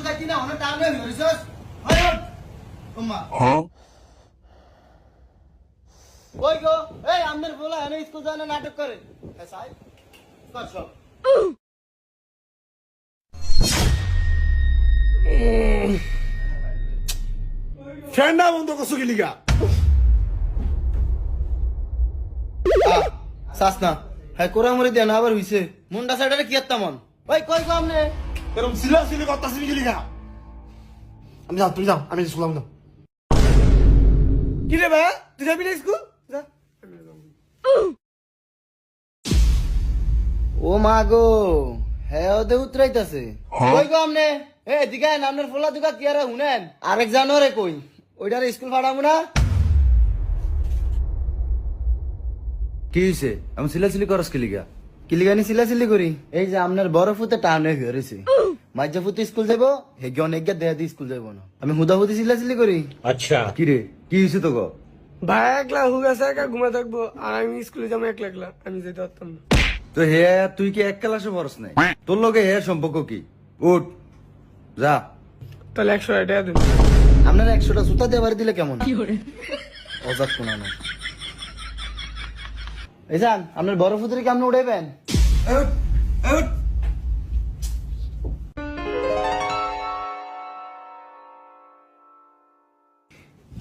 যাইতি না অনেক টাইম হয়ে গেছিস হয় ওমা ওই গো এই আমাদের বলা এনে স্কুল জানা নাটক করে হ্যাঁ সাহেব কর সব ফ্যানটা বন্ধ করছো কি লিগা? সাস না হ্যাঁ কোরা মরে দেন আবার হইছে মুন্ডা সাইডারে কি আত্তা মন ওই কই গো আমনে এরকম সিরিয়াসলি করতেছি কি লিগা? আমি যাও, তুমি যাও, আমি স্কুল যাবো না। কি রে ভাই তুই যাবি না স্কুল যা ও মা গো হ্যাঁ ওদের উতরাইতাছে কই গো আমনে এ দিগায় নামনের ফোলা দুকা কি আর হুনেন আরেক জানোরে কই ওইটার স্কুল ফাড়ামু না কি হইছে? আমি সিলাসিলি করস কি লিগা? কিলিগানি সিলাসিলি করি এই যে আপনার বড় ফুতে টানে হয়েছে মাঝে ফুতে স্কুল যাবো হেগে অনেক দেয়া দিয়ে স্কুল যাবো না আমি হুদাহুদি সিলাসিলি করি কি রে কি হইছে তো গো? ভাই একলা হুগাছে একা ঘুমা থাকবো আর আমি স্কুলে যাবো একলা একলা আমি যেতে পারতাম না। তো হে তুই কি এক ক্লাসে পড়স নাই? তোর লগে হে সম্পর্ক কি? উঠ যা। তাহলে 100 টাকা দেন। আপনার 100টা জুতা দিয়ে বাড়ি দিলে কেমন অজাত কোনা না এই যান আপনার বড় ফুতুরে কি আপনি উড়াইবেন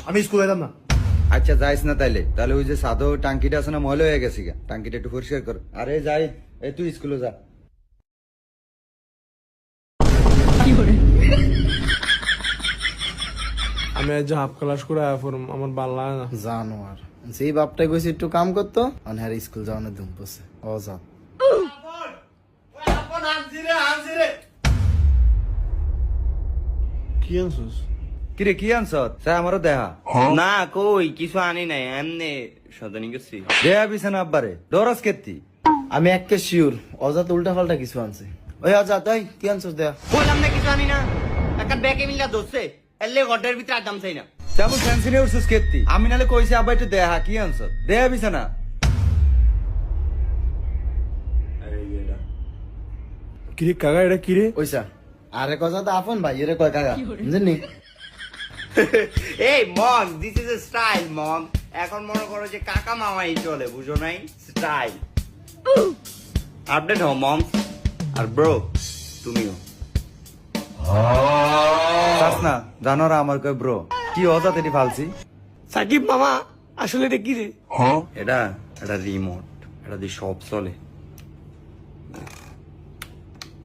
আমি স্কুল যেতাম না। আচ্ছা যাইস না তাইলে তাহলে ওই যে সাদো টাঙ্কিটা আছে না ময়লা হয়ে গেছে গা টাঙ্কিটা একটু পরিষ্কার কর। আরে যাই এই তুই স্কুলে যা। আমি আজ হাফ ক্লাস করে পড়ম আমার ভালো লাগে না। জানো আর সেই বাপটাই কইছে একটু কাম করতো আর স্কুল যাওয়ানো ধুম পড়ছে অজাত কি আনছিস? কিরে কি আনছ? স্যার আমারও দেহা না কই কিছু আনি নাই এমনি সদানি গেছি দেহা বিছানা আব্বারে ডরাস কেতি। আমি একটা শিওর অজাত উল্টা পাল্টা কিছু আনছে ওই অজাত ওই কি আনছিস দেয়া বললাম না কিছু আনি না একটা ব্যাগে মিলা ধরছে এলে ঘরের ভিতরে আদাম চাই না তেমন ফ্যান্সি উঠছিস কেতি। আমি নালে কইছি আব্বা একটু দেহা কি আনছ? দেহা বিছানা কিরে কাকা এটা কিরে? ওইসা আরে কথা তো আপন ভাই এরে কয় কাকা বুঝলি এই মম দিস ইজ এ স্টাইল মম এখন মনে করো যে কাকা মামাই চলে বুঝো নাই স্টাইল আপডেট হও মম আর ব্রো তুমিও চাস না জানো না আমার কয় ব্রো কি অজাত এটি ফালছি। সাকিব মামা আসলে এটা কিরে? এটা এটা রিমোট এটা দিয়ে সব চলে